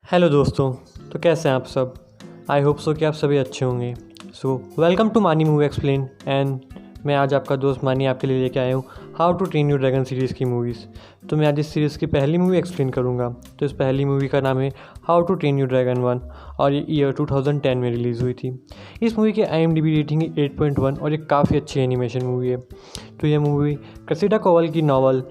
Hello दोस्तों। तो कैसे हैं आप सब। आई होप सो कि आप सभी अच्छे होंगे। सो वेलकम टू मानी मूवी एक्सप्लेन एंड मैं आज आपका दोस्त मानी आपके लिए लेके आया हूँ How to Train Your Dragon series की मूवीज़। तो मैं आज इस सीरीज़ की पहली मूवी एक्सप्लेन करूँगा। तो इस पहली मूवी का नाम है How to Train Your Dragon 1 और ये ईयर 2010 में रिलीज़ हुई थी। इस मूवी की IMDb रेटिंग है 8.1 और ये काफ़ी अच्छी एनिमेशन मूवी है। तो यह मूवी क्रेसिडा कोवल की नावल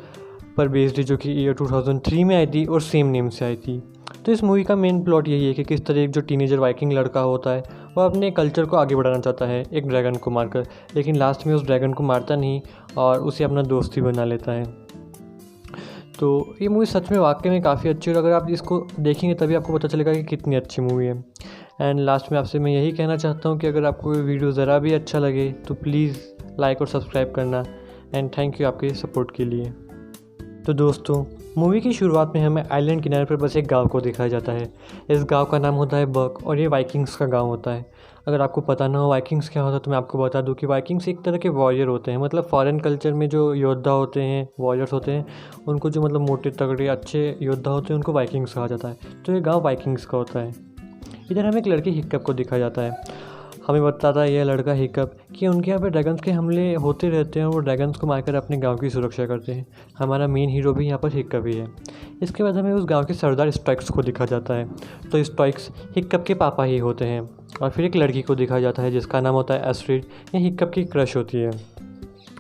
पर बेस्ड है जो कि ईयर 2003 में आई थी और सेम नेम से आई थी। तो इस मूवी का मेन प्लॉट यही है कि किस तरह एक जो टीनेजर वाइकिंग लड़का होता है वह अपने कल्चर को आगे बढ़ाना चाहता है एक ड्रैगन को मारकर, लेकिन लास्ट में उस ड्रैगन को मारता नहीं और उसे अपना दोस्त ही बना लेता है। तो ये मूवी सच में वाकई में काफ़ी अच्छी है और अगर आप इसको देखेंगे तभी आपको पता चलेगा कि कितनी अच्छी मूवी है। एंड लास्ट में आपसे मैं यही कहना चाहता हूँ कि अगर आपको ये वीडियो ज़रा भी अच्छा लगे तो प्लीज़ लाइक और सब्सक्राइब करना। एंड थैंक यू आपके सपोर्ट के लिए। तो दोस्तों, मूवी की शुरुआत में हमें आइलैंड किनारे पर बस एक गांव को दिखाया जाता है। इस गांव का नाम होता है बर्क और ये वाइकिंग्स का गांव होता है। अगर आपको पता ना हो वाइकिंग्स क्या होता है तो मैं आपको बता दूं कि वाइकिंग्स एक तरह के वॉरियर होते हैं। मतलब फॉरेन कल्चर में जो योद्धा होते हैं, वॉरियर्स होते हैं, उनको जो मतलब मोटे तगड़े अच्छे योद्धा होते हैं उनको वाइकिंग्स कहा जाता है। तो ये गाँव वाइकिंग्स का होता है। इधर हमें एक लड़की हिक्कप को दिखाया जाता है। हमें बताता है यह लड़का हिकअप कि उनके यहाँ पे ड्रैगन्स के हमले होते रहते हैं और वो ड्रैगन्स को मारकर अपने गांव की सुरक्षा करते हैं। हमारा मेन हीरो भी यहाँ पर हिकअप ही है। इसके बाद हमें उस गांव के सरदार स्टॉइक्स को दिखा जाता है। तो स्टॉइक्स हिकअप के पापा ही होते हैं। और फिर एक लड़की को दिखाया जाता है जिसका नाम होता है एस्ट्रिड। ये हिकअप की क्रश होती है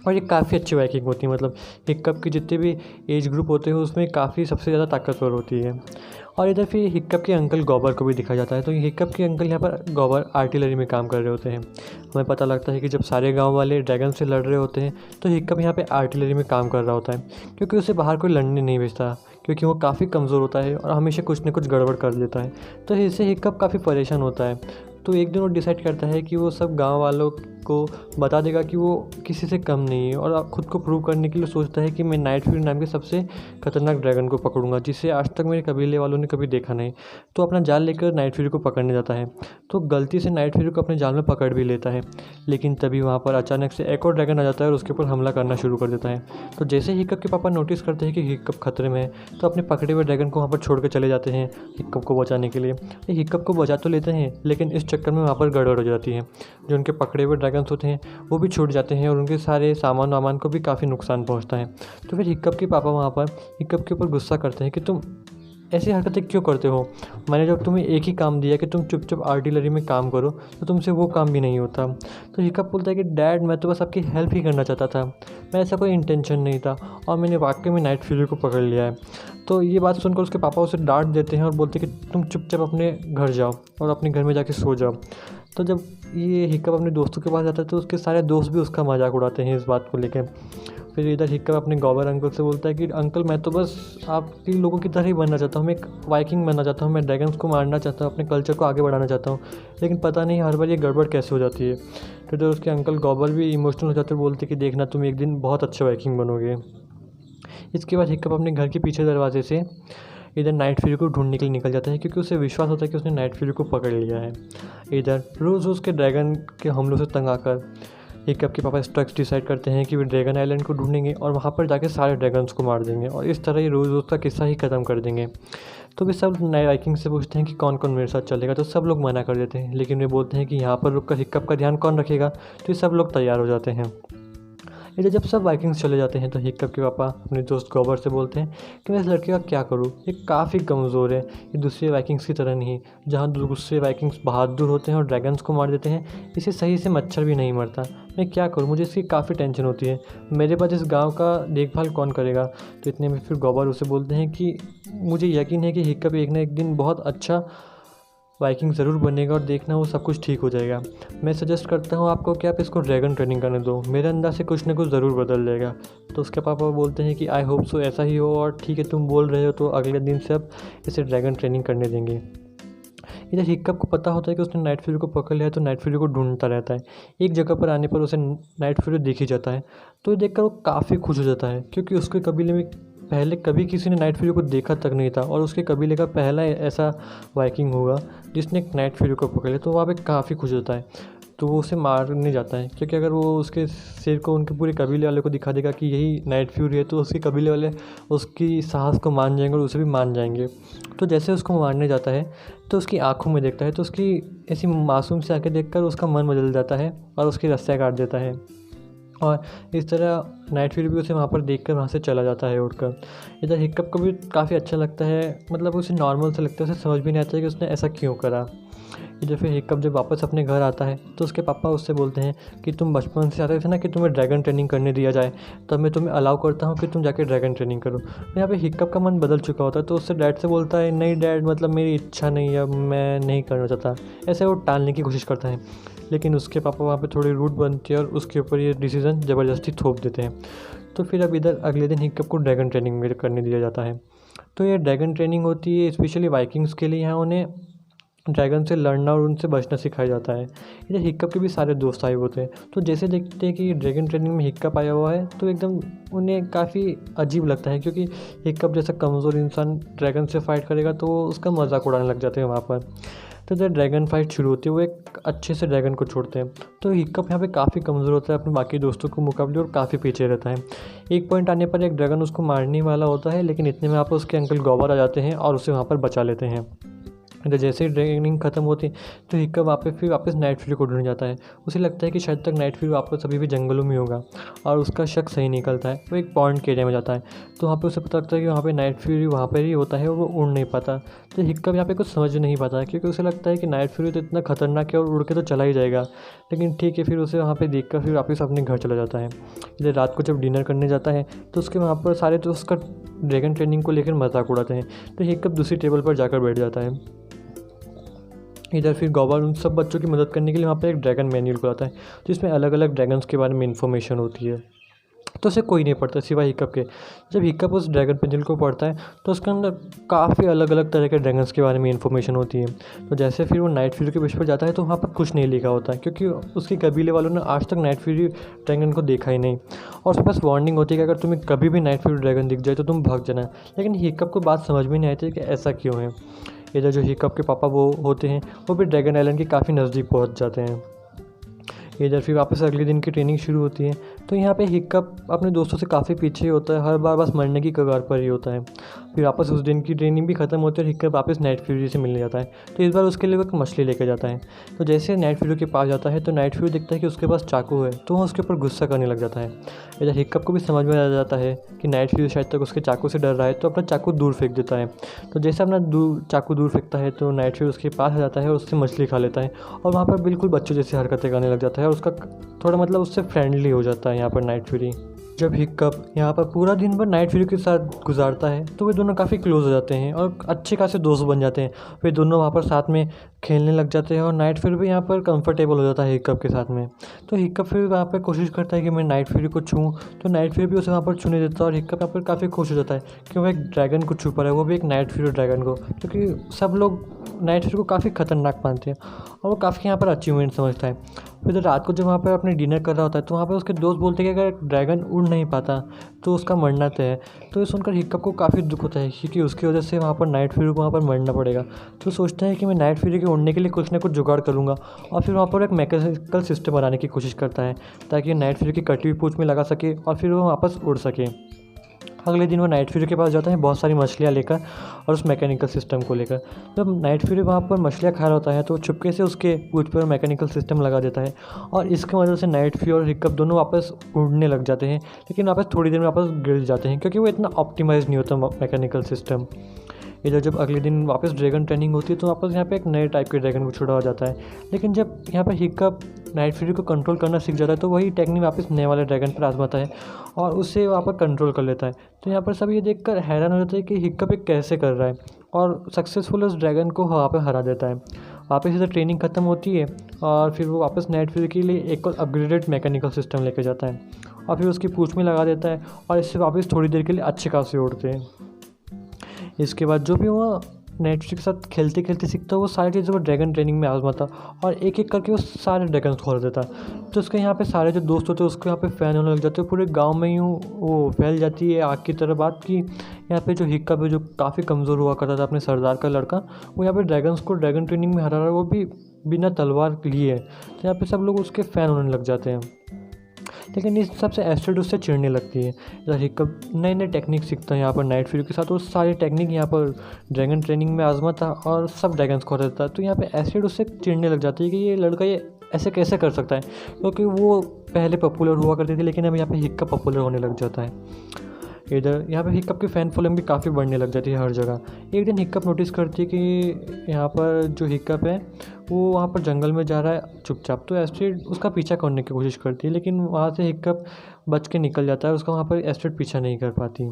और ये काफ़ी अच्छी वाइकिंग होती है। मतलब हिक्कप के जितने भी एज ग्रुप होते हैं उसमें काफ़ी सबसे ज़्यादा ताकतवर होती है। और इधर फिर हिक्कप के अंकल गॉबर को भी दिखाया जाता है। तो हिक्कप के अंकल यहाँ पर गॉबर आर्टिलरी में काम कर रहे होते हैं। हमें पता लगता है कि जब सारे गांव वाले ड्रैगन से लड़ रहे होते हैं तो हिक्कप यहाँ पे आर्टिलरी में काम कर रहा होता है, क्योंकि उसे बाहर कोई लड़ने नहीं भेजता, क्योंकि वो काफ़ी कमज़ोर होता है और हमेशा कुछ न कुछ गड़बड़ कर देता है। तो इससे हिक्कप काफ़ी परेशान होता है। तो एक दिन वो डिसाइड करता है कि वो सब गांव वालों को बता देगा कि वो किसी से कम नहीं है और खुद को प्रूव करने के लिए सोचता है कि मैं नाइट फ्यूरी नाम के सबसे खतरनाक ड्रैगन को पकड़ूंगा जिसे आज तक मेरे कबीले वालों ने कभी देखा नहीं। तो अपना जाल लेकर नाइट फ्यूरी को पकड़ने जाता है। तो गलती से नाइट फ्यूरी को अपने जाल में पकड़ भी लेता है, लेकिन तभी वहाँ पर अचानक से एक और ड्रैगन आ जाता है और उसके ऊपर हमला करना शुरू कर देता है। तो जैसे हिक्कप के पापा नोटिस करते हैं कि हिक्कप खतरे में है तो अपने पकड़े हुए ड्रैगन को वहाँ पर छोड़ कर चले जाते हैं हिक्कप को बचाने के लिए। हिक्कप को बचा तो लेते हैं लेकिन इस चक्कर में वहाँ पर गड़बड़ हो जाती है। जो उनके पकड़े हुए ड्रैगन्स होते हैं वो भी छूट जाते हैं और उनके सारे सामान वामान को भी काफ़ी नुकसान पहुंचता है। तो फिर हिक्कप के पापा वहाँ पर हिक्कप के ऊपर गुस्सा करते हैं कि तुम ऐसी हरकतें क्यों करते हो। मैंने जब तुम्हें एक ही काम दिया कि तुम चुपचाप आर्टिलरी में काम करो तो तुमसे वो काम भी नहीं होता। तो हिक्कप बोलता है कि डैड, मैं तो बस आपकी हेल्प ही करना चाहता था, मैं ऐसा कोई इंटेंशन नहीं था और मैंने वाकई में नाइट फ्यूरी को पकड़ लिया है। तो ये बात सुनकर उसके पापा उसे डांट देते हैं और बोलते हैं कि तुम चुपचाप अपने घर जाओ और अपने घर में जाके सो जाओ। तो जब ये हिक्कप अपने दोस्तों के पास जाता है तो उसके सारे दोस्त भी उसका मजाक उड़ाते हैं इस बात को लेकर। फिर इधर हिक्कप अपने गॉबर अंकल से बोलता है कि अंकल, मैं तो बस आपके लोगों की तरह ही बनना चाहता हूँ, मैं एक वाइकिंग बनना चाहता हूँ, मैं ड्रैगन्स को मारना चाहता हूँ, अपने कल्चर को आगे बढ़ाना चाहता हूँ, लेकिन पता नहीं हर बार ये गड़बड़ कैसे हो जाती है। फिर तो उसके अंकल गॉबर भी इमोशनल हो जाते हैं, बोलते कि देखना तुम एक दिन बहुत अच्छे वाइकिंग बनोगे। इसके बाद हिक्कप अपने घर के पीछे दरवाजे से इधर नाइट फ्यूरी को ढूंढने के लिए निकल जाता है, क्योंकि उसे विश्वास होता है कि उसने नाइट फ्यूरी को पकड़ लिया है। इधर रोज़ उसके ड्रैगन के हमलों से तंग आकर हिक्कप के पापा स्टॉइक्स डिसाइड करते हैं कि वे ड्रैगन आइलैंड को ढूंढेंगे और वहाँ पर जाके सारे ड्रैगन्स को मार देंगे और इस तरह ही रोज़ का किस्सा ही ख़त्म कर देंगे। तो वे सब नए वाइकिंग से पूछते हैं कि कौन कौन मेरे साथ चलेगा। तो सब लोग मना कर देते हैं, लेकिन वे बोलते हैं कि यहाँ पर रुक कर हिक्कप का ध्यान कौन रखेगा। तो ये सब लोग तैयार हो जाते हैं। इधर जब सब वाइकिंग्स चले जाते हैं तो हिक्कप के पापा अपने दोस्त गॉबर से बोलते हैं कि मैं इस लड़के का क्या करूँ, ये काफ़ी कमज़ोर है, ये दूसरे वाइकिंग्स की तरह नहीं। जहाँ दूसरे वाइकिंग्स बहादुर होते हैं और ड्रैगन्स को मार देते हैं, इसे सही से मच्छर भी नहीं मरता। मैं क्या करूँ, मुझे इसकी काफ़ी टेंशन होती है, मेरे पास इस गाँव का देखभाल कौन करेगा। तो इतने में फिर गॉबर उसे बोलते हैं कि मुझे यकीन है कि हिक्कप एक ना एक दिन बहुत अच्छा वाइकिंग ज़रूर बनेगा और देखना वो सब कुछ ठीक हो जाएगा। मैं सजेस्ट करता हूँ आपको कि आप इसको ड्रैगन ट्रेनिंग करने दो, मेरे अंदर से कुछ ना कुछ ज़रूर बदल जाएगा। तो उसके पापा बोलते हैं कि आई होप सो ऐसा ही हो और ठीक है तुम बोल रहे हो तो अगले दिन से अब इसे ड्रैगन ट्रेनिंग करने देंगे। इधर हिक्कप को पता होता है कि उसने नाइट फ्यूरी को पकड़ लिया है, तो नाइट फ्यूरी को ढूंढता रहता है। एक जगह पर आने पर उसे नाइट फ्यूरी दिख ही जाता है। तो ये देखकर वो काफ़ी खुश हो जाता है, क्योंकि उसके कबीले में पहले कभी किसी ने नाइट फ्यूरी को देखा तक नहीं था और उसके कबीले का पहला ऐसा वाइकिंग होगा जिसने नाइट फ्यूरी को पकड़ लिया। तो वहाँ पे काफ़ी खुश होता है। तो वो उसे मारने जाता है, क्योंकि अगर वो उसके सिर को उनके पूरे कबीले वाले को दिखा देगा कि यही नाइट फ्यूरी है, तो उसके कबीले वाले उसकी साहस को मान जाएंगे और उसे भी मान जाएंगे। तो जैसे उसको मारने जाता है तो उसकी आँखों में देखता है, तो उसकी ऐसी मासूम सी आँखें देखकर उसका मन बदल जाता है और उसकी रस्सियाँ काट देता है। और इस तरह नाइट फ्यूरी भी उसे वहाँ पर देखकर वहाँ से चला जाता है उड़कर। इधर हिक्कप को भी काफ़ी अच्छा लगता है, मतलब उसे नॉर्मल सा लगता है, उसे समझ भी नहीं आता है कि उसने ऐसा क्यों करा। इधर फिर हिक्कप जब वापस अपने घर आता है तो उसके पापा उससे बोलते हैं कि तुम बचपन से चाहते थे ना कि तुम्हें ड्रैगन ट्रेनिंग करने दिया जाए, तब मैं तुम्हें अलाउ करता हूँ कि तुम जाके ड्रैगन ट्रेनिंग करो। तो यहाँ पे हिक्कप का मन बदल चुका होता है, तो उससे डैड से बोलता है नहीं डैड, मतलब मेरी इच्छा नहीं है, मैं नहीं करना चाहता। ऐसे वो टालने की कोशिश करता है, लेकिन उसके पापा वहाँ पे थोड़ी रूड बनती है और उसके ऊपर ये डिसीज़न ज़बरदस्ती थोप देते हैं। तो फिर अब इधर अगले दिन हिक्कप को ड्रैगन ट्रेनिंग में करने दिया जाता है। तो ये ड्रैगन ट्रेनिंग होती है स्पेशली वाइकिंग्स के लिए। यहाँ उन्हें ड्रैगन से लड़ना और उनसे बचना सिखाया जाता है। इधर हिक्कप के भी सारे दोस्त आए होते हैं, तो जैसे देखते हैं कि ड्रैगन ट्रेनिंग में हिक्कप आया हुआ है तो एकदम उन्हें काफ़ी अजीब लगता है, क्योंकि हिक्कप जैसा कमज़ोर इंसान ड्रैगन से फाइट करेगा तो उसका मजाक उड़ाने लग जाते हैं वहाँ पर। तो जब ड्रैगन फाइट शुरू होती है वो एक अच्छे से ड्रैगन को छोड़ते हैं, तो हिक्कप यहाँ पे काफ़ी कमज़ोर होता है अपने बाकी दोस्तों के मुकाबले और काफ़ी पीछे रहता है। एक पॉइंट आने पर एक ड्रैगन उसको मारने वाला होता है, लेकिन इतने में यहाँ पर उसके अंकल गौबर आ जाते हैं और उसे वहाँ पर बचा लेते हैं। तो जैसे ही ट्रेनिंग खत्म होती है तो हिक्कप वापस नाइट फ्यूरी को ढूंढ जाता है। उसे लगता है कि शायद तक नाइट फ्यूरी वापस अभी भी जंगलों में होगा, और उसका शक सही निकलता है। वो एक पॉन्ड के एरिया में जाता है, तो वहाँ पे उसे पता लगता है कि वहाँ पे नाइट फ्यूरी वहाँ पर ही होता है और वो उड़ नहीं पाता। तो हिक्कप यहाँ पे कुछ समझ नहीं पाता, क्योंकि उसे लगता है कि नाइट फ्यूरी तो इतना खतरनाक है और उड़ के तो चला ही जाएगा। लेकिन ठीक है, फिर उसे वहाँ पर देख कर फिर वापस अपने घर चला जाता है। इधर रात को जब डिनर करने जाता है तो उसके वहाँ पर सारे तो उसका ड्रैगन ट्रेनिंग को लेकर मजाक उड़ाते हैं, तो हिक्कप दूसरी टेबल पर जाकर बैठ जाता है। इधर फिर गौबर उन सब बच्चों की मदद करने के लिए वहाँ पर एक ड्रैगन मैन्यूल को आता है, जिसमें अलग अलग ड्रैगन्स के बारे में इन्फॉर्मेशन होती है। तो उसे कोई नहीं पढ़ता सिवाय हिक्कप के। जब हिक्कप उस ड्रैगन मैन्यूल को पढ़ता है तो उसके अंदर काफ़ी अलग अलग तरह के ड्रैगन्स के बारे में इन्फॉर्मेशन होती है। तो जैसे फिर वो नाइट फ्यूरी के विषय पर जाता है तो वहाँ पर कुछ नहीं लिखा होता है, क्योंकि उसके कबीले वालों ने आज तक नाइट फ्यूरी ड्रैगन को देखा ही नहीं, और उसके पास वार्निंग होती है कि अगर तुम्हें कभी भी नाइट फ्यूरी ड्रैगन दिख जाए तो तुम भाग जाना। लेकिन हिक्कप को बात समझ में नहीं आई थी कि ऐसा क्यों है। इधर जो हिक्कप के पापा वो होते हैं वो भी ड्रैगन आइलैंड के काफ़ी नज़दीक पहुंच जाते हैं। इधर फिर वापस अगले दिन की ट्रेनिंग शुरू होती है, तो यहाँ पे हिक्कप अपने दोस्तों से काफ़ी पीछे होता है, हर बार बस मरने की कगार पर ही होता है। फिर वापस उस दिन की ट्रेनिंग भी ख़त्म होती है और हिक्कप वापस नाइट फ्यूरी से मिलने जाता है। तो इस बार उसके लिए वो एक मछली लेकर जाता है। तो जैसे नाइट फ्यूरी के पास जाता है तो नाइट फ्यूरी देखता है कि उसके पास चाकू है, तो वह उसके ऊपर गुस्सा करने लग जाता है। इधर हिक्कप को भी समझ में आ जाता है कि नाइट फ्यूरी शायद तक उसके चाकू से डर रहा है, तो अपना चाकू दूर फेंक देता है। तो जैसे अपना चाकू दूर फेंकता है तो नाइट फ्यूरी उसके पास आ जाता है और उससे मछली खा लेता है, और वहाँ पर बिल्कुल बच्चों जैसी हरकतें करने लग जाता है और उसका थोड़ा मतलब उससे फ्रेंडली हो जाता है यहाँ पर नाइट फ्यूरी। जब हिक्कप यहाँ पर पूरा दिन भर नाइट फ्यूरी के साथ गुजारता है तो वे दोनों काफ़ी क्लोज हो जाते हैं और अच्छे खासे दोस्त बन जाते हैं। वे दोनों वहाँ पर साथ में खेलने लग जाते हैं और नाइट फ्यूरी भी यहाँ पर कंफर्टेबल हो जाता है हिक्कप के साथ में। तो हिक्कप फिर वहाँ पर कोशिश करता है कि मैं नाइट फ्यूरी को छूँ, तो नाइट फ्यूरी भी उसे वहाँ पर छूने देता है और हिक्कप यहाँ पर काफ़ी खुश हो जाता है कि वो एक ड्रैगन को छू पा रहा है, वो भी एक नाइट फ्यूरी ड्रैगन को, क्योंकि सब लोग नाइट फ्यूरी को काफ़ी खतरनाक मानते हैं और वो काफ़ी यहाँ पर अचीवमेंट समझता है। फिर रात को जब वहाँ पर अपने डिनर कर रहा होता है तो वहाँ पर उसके दोस्त बोलते हैं कि अगर ड्रैगन उड़ नहीं पाता तो उसका मरना तय है। तो ये सुनकर हिक्कप को काफ़ी दुख होता है, क्योंकि उसकी वजह से वहाँ पर नाइट फ्यूरी को वहाँ पर मरना पड़ेगा। तो सोचता है कि मैं नाइट फ्यूरी के उड़ने के लिए कुछ ना कुछ जुगाड़ करूँगा, और फिर वहाँ पर एक मैकेनिकल सिस्टम बनाने की कोशिश करता है ताकि नाइट फ्यूरी की कटी हुई पूंछ में लगा सके और फिर वो वापस उड़ सके। अगले दिन वो नाइट फ्यूरी के पास जाता है बहुत सारी मछलियाँ लेकर और उस मैकेनिकल सिस्टम को लेकर। जब नाइट फ्यूरी वहाँ पर मछलियाँ खा रहा होता है तो चुपके से उसके पूंछ पर मैकेनिकल सिस्टम लगा देता है, और इसकी वजह से नाइट फ्यूरी और हिक्कप दोनों वापस उड़ने लग जाते हैं, लेकिन वापस थोड़ी देर में वापस गिर जाते हैं क्योंकि वो इतना ऑप्टिमाइज़ नहीं होता मैकेनिकल सिस्टम। इधर जब अगले दिन वापस ड्रैगन ट्रेनिंग होती है तो वापस यहाँ पे एक नए टाइप के ड्रैगन को छुड़ाया जाता है। लेकिन जब यहाँ पे हिक्कप नाइट फ्यूरी को कंट्रोल करना सीख जाता है तो वही टेक्निक वापस नए वाले ड्रैगन पर आजमाता है और उससे वहाँ पर कंट्रोल कर लेता है। तो यहाँ पर सब ये देखकर हैरान हो जाता है कि हिक्कप ये कैसे कर रहा है, और सक्सेसफुल उस ड्रैगन को वहाँ पर हरा देता है। वापस इधर ट्रेनिंग खत्म होती है और फिर वो वापस नाइट फ्यूरी के लिए एक और अपग्रेडेड मैकेनिकल सिस्टम लेके जाता है और फिर उसकी पूंछ में लगा देता है और इससे वापस थोड़ी देर के लिए अच्छे खासे उड़ते हैं। इसके बाद जो भी हुआ नाइट फ्यूरी के साथ खेलते खेलते सीखता है वो सारी चीज़ें वो ड्रैगन ट्रेनिंग में आजमाता और एक एक करके वो सारे ड्रैगन्स खोल देता। तो उसके यहाँ पे सारे जो दोस्त होते हैं उसको यहाँ पे फ़ैन होने लग जाते हैं, पूरे गांव में यूँ वो फैल जाती है आग की तरह बात कि यहाँ पे जो हिक्कप है जो काफ़ी कमज़ोर हुआ करता था अपने सरदार का लड़का, वो यहाँ पे ड्रैगन्स को ड्रैगन ट्रेनिंग में हरा रहा है, वो भी बिना तलवार लिए। तो यहाँ पे सब लोग उसके फ़ैन होने लग जाते हैं। लेकिन इस सबसे एस्ट्रेड उससे चिढ़ने लगती है। इधर हिक्कप नए नए टेक्निक सीखता है यहाँ पर नाइट फ्यूरी के साथ, और सारी टेक्निक यहाँ पर ड्रैगन ट्रेनिंग में आजमाता और सब ड्रैगन्स को देता है। तो यहाँ पे एस्ट्रेड उससे चिढ़ने लग जाती है कि ये लड़का ये ऐसे कैसे कर सकता है, क्योंकि वो पहले पॉपुलर हुआ करती थी लेकिन अब यहाँ पे हिक्कप पॉपुलर होने लग जाता है। इधर यहाँ पे हिक्कप की फ़ैन फॉलोइंग भी काफ़ी बढ़ने लग जाती है हर जगह। एक दिन हिक्कप नोटिस करती है कि यहाँ पर जो हिक्कप है वो वहाँ पर जंगल में जा रहा है चुपचाप। तो एस्ट्रिड उसका पीछा करने की कोशिश करती है, लेकिन वहाँ से हिक्कप बच के निकल जाता है, उसका वहाँ पर एस्ट्रिड पीछा नहीं कर पाती।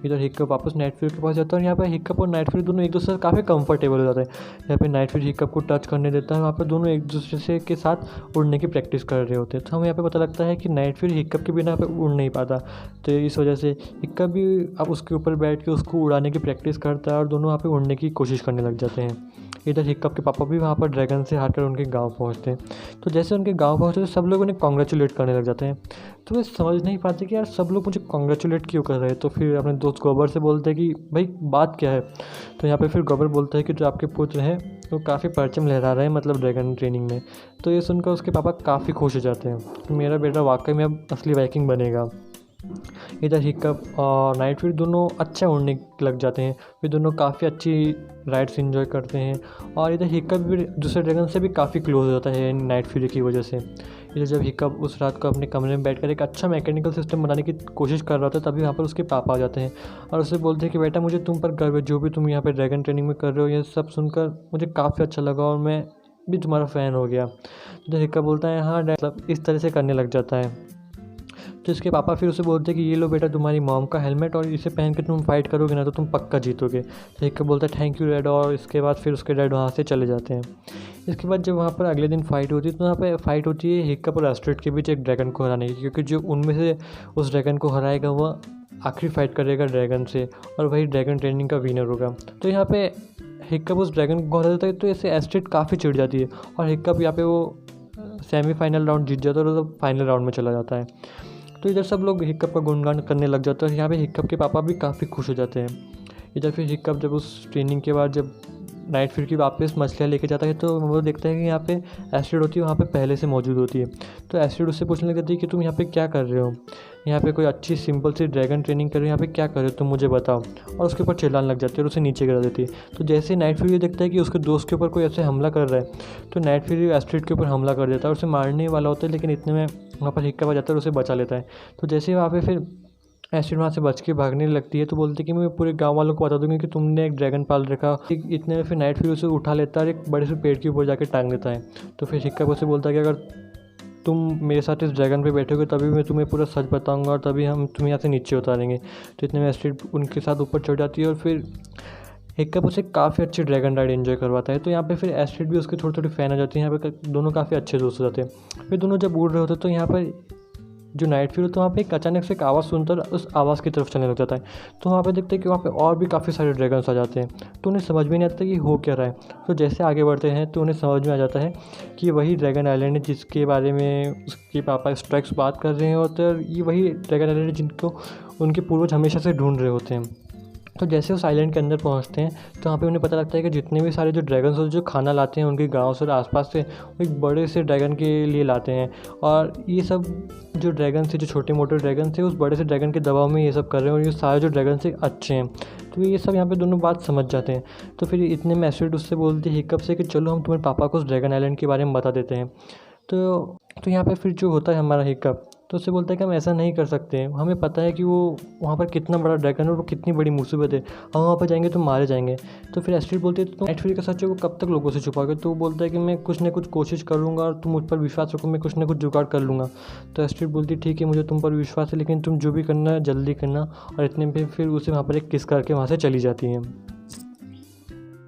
इधर हिक्कप वापस नाइट फ्यूरी के पास जाता है और यहाँ पर हिक्कप और नाइट फ्यूरी दोनों एक दूसरे से काफ़ी कंफर्टेबल हो जाते हैं। यहाँ पे नाइट फ्यूरी हिक्कप को टच करने देता है, वहाँ पर दोनों एक दूसरे से के साथ उड़ने की प्रैक्टिस कर रहे होते हैं। तो हमें यहाँ पे पता लगता है कि नाइट फ्यूरी हिक्कप के बिना यहाँ पे उड़ नहीं पाता, तो इस वजह से हिक्कप भी अब उसके ऊपर बैठ के उसको उड़ाने की प्रैक्टिस करता है और दोनों वहाँ पे उड़ने की कोशिश करने लग जाते हैं। इधर हिक्कप के पापा भी वहाँ पर ड्रैगन से हारकर उनके गांव पहुँचते हैं। तो जैसे उनके गांव पहुँचते तो सब लोग उन्हें कॉन्ग्रेचुलेट करने लग जाते हैं। तो वे समझ नहीं पाते कि यार सब लोग मुझे कॉन्ग्रेचुलेट क्यों कर रहे हैं। तो फिर अपने दोस्त गोबर से बोलते हैं कि भाई बात क्या है। तो यहाँ पे फिर गोबर बोलता है कि जो आपके पुत्र हैं वो काफ़ी परचम लहरा रहे हैं मतलब ड्रैगन ट्रेनिंग में। तो ये सुनकर उसके पापा काफ़ी खुश हो जाते हैं कि मेरा बेटा वाकई में अब असली वाइकिंग बनेगा। इधर हिक्कप और नाइट फ्यूरी दोनों अच्छा उड़ने लग जाते हैं, वे दोनों काफ़ी अच्छी राइड्स एंजॉय करते हैं। और इधर हिक्कप भी दूसरे ड्रैगन से भी काफ़ी क्लोज हो जाता है नाइट फ्यूरी की वजह से। इधर जब हिक्कप उस रात को अपने कमरे में बैठकर एक अच्छा मैकेनिकल सिस्टम बनाने की कोशिश कर रहा होता है, तभी वहाँ पर उसके पापा आ जाते हैं और उससे बोलते हैं कि बेटा मुझे तुम पर गर्व है, जो भी तुम यहाँ पर ड्रैगन ट्रेनिंग में कर रहे हो ये सब सुनकर मुझे काफ़ी अच्छा लगा और मैं भी तुम्हारा फ़ैन हो गया। तो हिक्कप बोलता है हाँ डैड, मतलब इस तरह से करने लग जाता है। तो इसके पापा फिर उसे बोलते हैं कि ये लो बेटा तुम्हारी मॉम का हेलमेट और इसे पहन के तुम फाइट करोगे ना तो तुम पक्का जीतोगे। तो हिक्कप बोलता है थैंक यू डैड, और इसके बाद फिर उसके डैड वहाँ से चले जाते हैं। इसके बाद जब वहाँ पर अगले दिन फाइट होती है तो वहाँ पर फाइट होती है हिक्कप और एस्ट्रिड के बीच एक ड्रैगन को हराने की, क्योंकि जो उनमें से उस ड्रैगन को हराएगा वह आखिरी फाइट करेगा ड्रैगन से और वही ड्रैगन ट्रेनिंग का विनर होगा। तो यहाँ पे हिक्कप उस ड्रैगन को हरा देता है, तो इससे एस्ट्रिड काफ़ी चिढ़ जाती है और हिक्कप यहाँ पे वो सेमीफाइनल राउंड जीत जाता है और तो फाइनल राउंड में चला जाता है। तो इधर सब लोग हिक्कप का गुणगान करने लग जाते हैं और यहाँ पे हिक्कप के पापा भी काफ़ी खुश हो जाते हैं। इधर फिर हिक्कप जब उस ट्रेनिंग के बाद जब नाइट फ्यूरी की वापस मछलियाँ लेके जाता है तो वो देखता है कि यहाँ पे एस्ट्रिड होती है, वहाँ पे पहले से मौजूद होती है। तो एस्ट्रिड उससे पूछने लग जाती है कि तुम यहाँ पे क्या कर रहे हो, यहाँ पे कोई अच्छी सिंपल सी ड्रैगन ट्रेनिंग कर रहे हो, यहाँ पे क्या कर रहे हो तुम मुझे बताओ। और उसके ऊपर चिल्लाने लग जाती है और उसे नीचे गिरा देती है। तो जैसे ही नाइट फ्यूरी देखता है कि उसके दोस्त के ऊपर कोई ऐसे हमला कर रहा है तो नाइट फ्यूरी एस्ट्रिड के ऊपर हमला कर देता है और उसे मारने वाला होता है, लेकिन इतने में वहाँ पर हिक्कप आ जाता है और उसे बचा लेता है। तो जैसे ही वहाँ पे फिर एस्ट्रिड वहाँ से बच के भागने लगती है तो बोलती है कि मैं पूरे गांव वालों को बता दूंगी कि तुमने एक ड्रैगन पाल रखा। इतने में फिर नाइट फ्यूरी उसे उठा लेता है और एक बड़े से पेड़ के ऊपर जाके टांग देता है। तो फिर हिक्कप उसे बोलता है कि अगर तुम मेरे साथ इस ड्रैगन पे बैठोगे तभी मैं तुम्हें पूरा सच बताऊंगा और तभी हम तुम्हें यहाँ से नीचे उतारेंगे। तो इतने में एस्ट्रिड उनके साथ ऊपर चढ़ जाती है और फिर हिक्कप उसे काफ़ी अच्छी ड्रैगन राइड एंजॉय करवाता है। तो यहाँ पे फिर एस्ट्रिड भी उसके थोड़ी थोड़ी फ़ैन हो जाती है। यहाँ पे दोनों काफ़ी अच्छे दोस्त हो जाते हैं। फिर दोनों जब उड़ रहे होते तो यहाँ पर जो नाइट फ्यूरी तो वहाँ पे एक अचानक से एक आवाज़ सुनकर उस आवाज़ की तरफ चलने लग जाता है। तो वहाँ पे देखते हैं कि वहाँ पे और भी काफ़ी सारे ड्रैगन्स आ जाते हैं। तो उन्हें समझ में नहीं आता कि हो क्या रहा है। तो जैसे आगे बढ़ते हैं तो उन्हें समझ में आ जाता है कि वही ड्रैगन आइलैंड है जिसके बारे में उसके पापा स्ट्रैक्स बात कर रहे होते हैं और ये वही ड्रैगन आइलैंड है जिनको उनके पूर्वज हमेशा से ढूंढ रहे होते हैं। तो जैसे उस आइलैंड के अंदर पहुंचते हैं तो वहाँ पे उन्हें पता लगता है कि जितने भी सारे जो ड्रैगन्स होते हैं जो खाना लाते हैं उनके गांव से और आसपास से, वो एक बड़े से ड्रैगन के लिए लाते हैं। और ये सब जो ड्रैगन थे, जो छोटे मोटे ड्रैगन थे, उस बड़े से ड्रैगन के दबाव में ये सब कर रहे हैं और ये सारे जो ड्रैगन थे अच्छे हैं। तो ये सब यहाँ पे दोनों बात समझ जाते हैं। तो फिर इतने में एस्ट्रिड उससे बोलती है हिक्कप से कि चलो हम तुम्हारे पापा को उस ड्रैगन आइलैंड के बारे में बता देते हैं। तो यहाँ पे फिर जो होता है हमारा हिक्कप तो उससे बोलता है कि हम ऐसा नहीं कर सकते, हमें पता है कि वो वहाँ पर कितना बड़ा ड्रैगन है और वो कितनी बड़ी मुसीबत है, हम वहाँ पर जाएंगे तो मारे जाएंगे। तो फिर एस्ट्रिड बोलती है तो नाइट फ्यूरी का सच है वो कब तक लोगों से छुपाओगे। तो वो बोलता है कि मैं कुछ ना कुछ कोशिश करूँगा और तुम मुझ पर विश्वास रखो, मैं कुछ ना कुछ जुगाड़ कर लूँगा। तो एस्ट्रिड बोलती है ठीक है मुझे तुम पर विश्वास है, लेकिन तुम जो भी करना जल्दी करना। और इतने में फिर उसे वहाँ पर एक किस करके वहाँ से चली जाती हैं।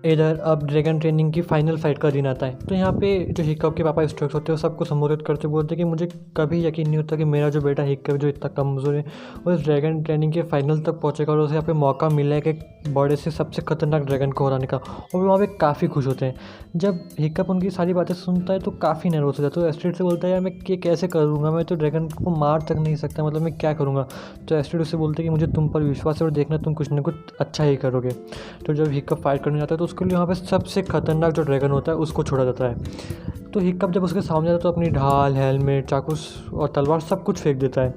इधर अब ड्रैगन ट्रेनिंग की फाइनल फाइट का दिन आता है। तो यहाँ पे जो हिकअप के पापा स्ट्रक्स होते हैं वो सबको संबोधित करते बोलते हैं कि मुझे कभी यकीन नहीं होता कि मेरा जो बेटा हिकअप जो इतना कमज़ोर है वो इस ड्रैगन ट्रेनिंग के फाइनल तक पहुँचेगा और उसे यहाँ पे मौका मिला है कि बड़े से सबसे खतरनाक ड्रैगन को हराने का। और वहाँ पे काफ़ी खुश होते हैं। जब हिकअप उनकी सारी बातें सुनता है तो काफ़ी नर्वस हो जाता है। तो एस्ट्रिड से बोलता है यार मैं ये कैसे करूँगा, मैं तो ड्रैगन को मार तक नहीं सकता, मतलब मैं क्या करूँगा। तो एस्ट्रिड उससे बोलते हैं कि मुझे तुम पर विश्वास है और देखना तुम कुछ ना कुछ अच्छा ही करोगे। तो जब हिकअप फाइट करने जाता है तो उसके लिए वहाँ पे सबसे खतरनाक जो ड्रैगन होता है उसको छोड़ा जाता है। तो हिकअप जब उसके सामने आता है तो अपनी ढाल, हेलमेट, चाकू और तलवार सब कुछ फेंक देता है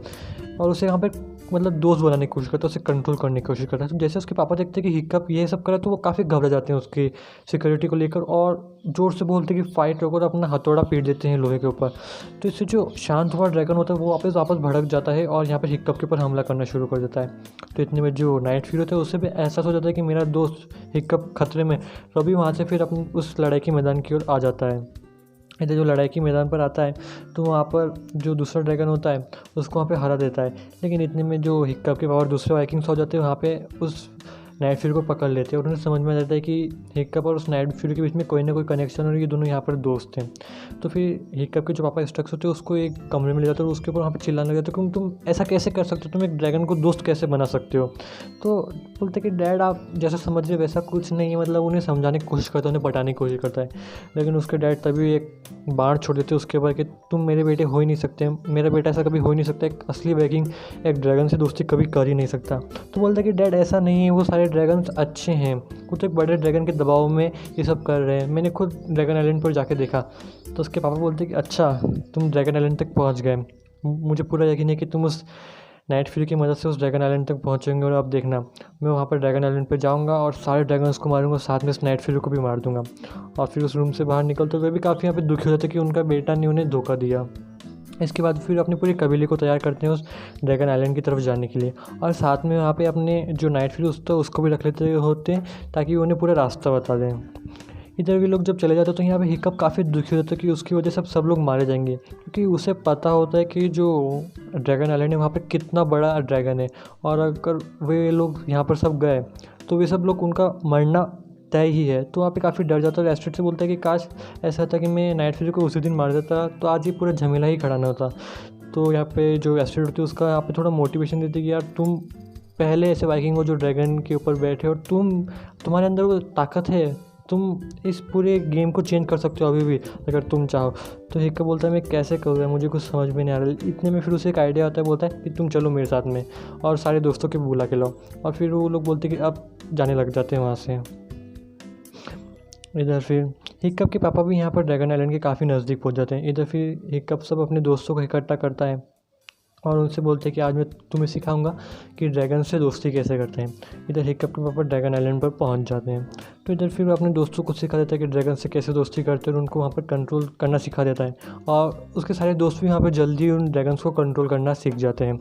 और उसे यहाँ पे मतलब दोस्त बनाने की कोशिश करता है, उसे कंट्रोल करने की कोशिश करता है। तो जैसे उसके पापा देखते हैं कि हिकअप ये सब करे तो वो काफ़ी घबरा जाते हैं उसकी सिक्योरिटी को लेकर और ज़ोर से बोलते हैं कि फाइट रोको और अपना हथौड़ा पीट देते हैं लोहे के ऊपर। तो इससे जो शांत हुआ ड्रैगन होता है वो वापस भड़क जाता है और यहाँ पर हिकअप के ऊपर हमला करना शुरू कर देता है। तो इतने में जो नाइट फ्यूरी होता है उससे भी एहसास हो जाता है कि मेरा दोस्त हिकअप खतरे में, तो अभी वहाँ से फिर अपनी उस लड़ाई के मैदान की ओर आ जाता है। इधर जो लड़ाई के मैदान पर आता है तो वहाँ पर जो दूसरा ड्रैगन होता है उसको वहाँ पे हरा देता है। लेकिन इतने में जो हिक्कप के पावर दूसरे वाइकिंग्स हो जाते हैं वहाँ पे उस नाइट फ्यूरी को पकड़ लेते हैं और उन्हें समझ में आ जाता है कि हिक्कप और उस नाइट फ्यूरी के बीच में कोई ना कोई कनेक्शन और ये दोनों यहाँ पर दोस्त हैं। तो फिर हिक्कप के जो पापा स्ट्रक्स होते हैं उसको एक कमरे में ले जाते हैं और उसके ऊपर वहाँ पर चिल्लाने लग जाते हैं कि तुम ऐसा कैसे कर सकते हो, तुम एक ड्रैगन को दोस्त कैसे बना सकते हो। तो बोलते कि डैड आप जैसा समझ रहे वैसा कुछ नहीं है, मतलब उन्हें समझाने की कोशिश करता है, उन्हें बताने की कोशिश करता है। लेकिन उसके डैड तभी एक बाण छोड़ देते उसके ऊपर कि तुम मेरे बेटे हो ही नहीं सकते, मेरा बेटा ऐसा कभी हो ही नहीं सकता, एक असली वाइकिंग एक ड्रैगन से दोस्ती कभी कर ही नहीं सकता। तो बोलता है कि डैड ऐसा नहीं है, वो सारे ड्रैगन्स अच्छे हैं, वो तो एक बड़े ड्रैगन के दबाव में ये सब कर रहे हैं, मैंने खुद ड्रैगन आइलैंड पर जाके देखा। तो उसके पापा बोलते हैं कि अच्छा तुम ड्रैगन आइलैंड तक पहुंच गए, मुझे पूरा यकीन है कि तुम उस नाइट फ्यूरी की मदद से उस ड्रैगन आइलैंड तक पहुंचेंगे और अब देखना मैं वहाँ पर ड्रैगन आइलैंड पर जाऊँगा और सारे ड्रैगन्स को मारूंगा, साथ में उस नाइट फ्यूरी को भी मार दूंगा। और फिर उस रूम से बाहर निकलते हुए भी काफ़ी यहाँ पे दुखी हो जाते कि उनका बेटा ने उन्हें धोखा दिया। इसके बाद फिर अपनी पूरी कबीले को तैयार करते हैं उस ड्रैगन आइलैंड की तरफ जाने के लिए और साथ में वहाँ पे अपने जो नाइट फ्यूरी होता है उसको भी रख लेते होते हैं ताकि उन्हें पूरा रास्ता बता दें। इधर भी लोग जब चले जाते हैं तो यहाँ पे हिकअप काफ़ी दुखी होता है कि उसकी वजह से सब लोग मारे जाएंगे, क्योंकि उसे पता होता है कि जो ड्रैगन आइलैंड है वहाँ पे कितना बड़ा ड्रैगन है और अगर वे लोग यहाँ पर सब गए तो वे सब लोग उनका मरना तय ही है। तो वहाँ पे काफ़ी डर जाता है और एस्ट्रिड से बोलता है कि काश ऐसा था कि मैं नाइट फ्यूरी को उसी दिन मार देता तो आज ये पूरा झमेला ही खड़ा ना होता। तो यहाँ पे जो एस्ट्रिड होती है उसका यहाँ पे थोड़ा मोटिवेशन देती है कि यार तुम पहले ऐसे वाइकिंग हो जो ड्रैगन के ऊपर बैठे और तुम्हारे अंदर वो ताकत है, तुम इस पूरे गेम को चेंज कर सकते हो अभी भी अगर तुम चाहो। तो हिक्का बोलता है मैं कैसे करूँगा, मुझे कुछ समझ में नहीं आ रहा। इतने में फिर उसे एक आइडिया आता है, बोलता है कि तुम चलो मेरे साथ में और सारे दोस्तों के बुला के लाओ। और फिर वो लोग बोलते हैं कि अब जाने लग जाते हैं वहाँ से। इधर फिर हिक्कप के पापा भी यहाँ पर ड्रैगन आइलैंड के काफ़ी नज़दीक पहुँच जाते हैं। इधर फिर हिक्कप सब अपने दोस्तों को इकट्ठा करता है और उनसे बोलते हैं कि आज मैं तुम्हें सिखाऊंगा कि ड्रैगन से दोस्ती कैसे करते हैं। इधर हिक्कप के पापा ड्रैगन आइलैंड पर पहुंच जाते हैं। तो इधर फिर वो अपने दोस्तों को सिखा देता है कि ड्रैगन से कैसे दोस्ती करते हैं और उनको वहाँ पर कंट्रोल करना सिखा देता है और उसके सारे दोस्त भी वहाँ पर जल्दी उन ड्रैगन्स को कंट्रोल करना सीख जाते हैं।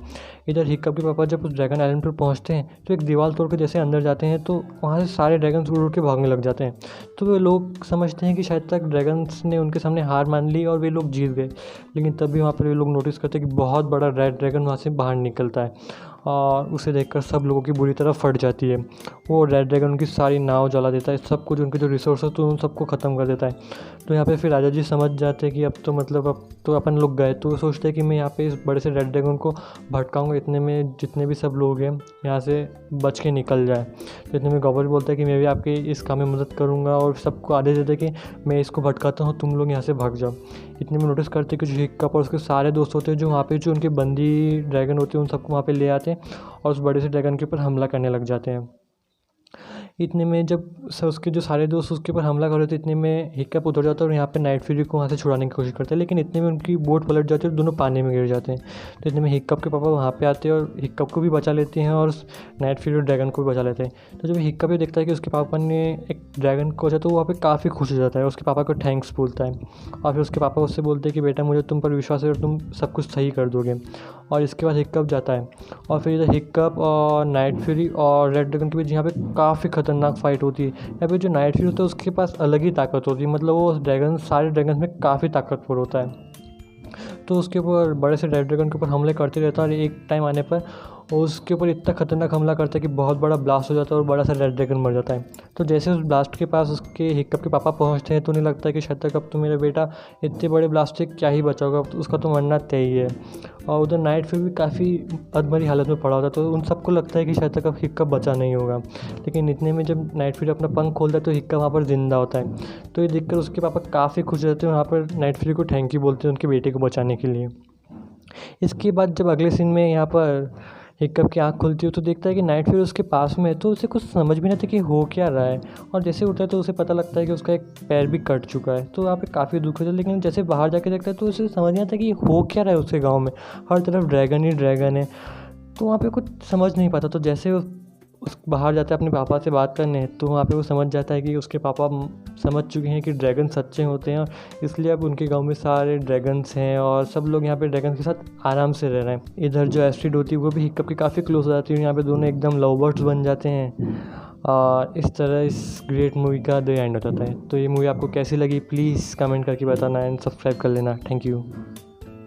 इधर हिक्कप के पापा जब उस ड्रैगन आइलैंड पर पहुँचते हैं तो एक दीवार तोड़ के जैसे अंदर जाते हैं तो वहाँ से सारे ड्रैगन्स उड़ के भागने लग जाते हैं। तो वे लोग समझते हैं कि शायद तक ड्रैगन्स ने उनके सामने हार मान ली और वे लोग जीत गए। लेकिन तभी वहाँ पर वे लोग नोटिस करते हैं कि बहुत बड़ा रेड ड्रैगन वहाँ से बाहर निकलता है और उसे देखकर सब लोगों की बुरी तरह फट जाती है। वो रेड ड्रैगन उनकी सारी नाव जला देता है, सब कुछ उनके जो रिसोर्सेज तो उन सबको ख़त्म कर देता है। तो यहाँ पे फिर राजा जी समझ जाते हैं कि अब तो अपन लोग गए। तो वो सोचते हैं कि मैं यहाँ पे इस बड़े से रेड ड्रैगन को भटकाऊंगा, इतने में जितने भी सब लोग हैं यहाँ से बच के निकल जाए। तो इतने में गॉबर बोलता है कि मैं भी आपके इस काम में मदद करूँगा और सबको आदेश देता है कि मैं इसको भटकाता हूँ, तुम लोग यहाँ से भाग जाओ। इतने में नोटिस करते हैं कि जो हिक्कप और उसके सारे दोस्त होते हैं जो वहाँ पे जो उनके बंदी ड्रैगन होते हैं उन सबको वहाँ पे ले आते हैं और उस बड़े से ड्रैगन के ऊपर हमला करने लग जाते हैं। इतने में जब उसके जो सारे दोस्त उसके ऊपर हमला कर रहे थे इतने में हिक्कप उतर जाता है और यहाँ पे नाइट फ्यूरी को वहाँ से छुड़ाने की कोशिश करते हैं। लेकिन इतने में उनकी बोट पलट जाती है और दोनों पानी में गिर जाते हैं। तो इतने में हिक्कप के पापा वहाँ पे आते हैं और हिक्कप को भी बचा लेते हैं और नाइट फ्यूरी और ड्रैगन को भी बचा लेते हैं। तो जब हिक्कप ये देखता है कि उसके पापा ने एक ड्रैगन को बचा तो वहाँ पर काफ़ी खुश हो जाता है, उसके पापा को थैंक्स बोलता है और फिर उसके पापा उससे बोलते हैं कि बेटा मुझे तुम पर विश्वास है और तुम सब कुछ सही कर दोगे। और इसके बाद हिक्कप जाता है और फिर इधर हिक्कप और नाइट फ्यूरी और रेड ड्रैगन के बीच यहाँ पे काफ़ी खतरनाक फाइट होती है। यहाँ पे जो नाइट फ्यूरी होता है उसके पास अलग ही ताकत होती है, मतलब वो ड्रैगन सारे ड्रैगन में काफ़ी ताकतवर होता है। तो उसके ऊपर बड़े से रेड ड्रैगन के ऊपर हमले करते रहता है और एक टाइम आने पर और उसके ऊपर इतना खतरनाक हमला करता है कि बहुत बड़ा ब्लास्ट हो जाता है और बड़ा सा रेड ड्रैगन मर जाता है। तो जैसे उस ब्लास्ट के पास उसके हिक्कप के पापा पहुंचते हैं तो उन्हें लगता है कि शायद तक अब तो मेरा बेटा इतने बड़े ब्लास्ट से क्या ही बचा होगा, तो उसका तो मरना तय ही है। और उधर नाइट फ्यूरी भी काफ़ी अधमरी हालत में पड़ा होता है, तो उन सबको लगता है कि शायद तक अब हिक्कप बचा नहीं होगा। लेकिन इतने में जब नाइट फ्यूरी अपना पंख खोलता है तो हिक्कप वहाँ पर ज़िंदा होता है। तो ये देखकर उसके पापा काफ़ी खुश रहते हैं, वहाँ पर नाइट फ्यूरी को थैंक यू बोलते हैं उनके बेटे को बचाने के लिए। इसके बाद जब अगले सीन में यहाँ पर हिक्कप की आँख खुलती है तो देखता है कि नाइट फ्यूरी उसके पास में है, तो उसे कुछ समझ भी नहीं आता कि हो क्या रहा है। और जैसे उठता है तो उसे पता लगता है कि उसका एक पैर भी कट चुका है। तो वहाँ पे काफ़ी दुख होता है, लेकिन जैसे बाहर जाके देखता है तो उसे समझ नहीं आता कि हो क्या रहा है उसके गाँव में, हर तरफ ड्रैगन ही ड्रैगन है। तो वहाँ पे कुछ समझ नहीं पाता। तो जैसे उस बाहर जाता है अपने पापा से बात करने, तो वहाँ पे वो समझ जाता है कि उसके पापा समझ चुके हैं कि ड्रैगन सच्चे होते हैं, इसलिए अब उनके गांव में सारे ड्रैगन्स हैं और सब लोग यहाँ पे ड्रैगन के साथ आराम से रह रहे हैं। इधर जो एस्ट्रिड होती है वो भी हिक्कप के काफ़ी क्लोज हो जाती है, यहाँ पे दोनों एकदम लव बर्ड्स बन जाते हैं। और इस तरह इस ग्रेट मूवी का द एंड हो जाता है। तो ये मूवी आपको कैसी लगी प्लीज़ कमेंट करके बताना एंड सब्सक्राइब कर लेना। Thank you.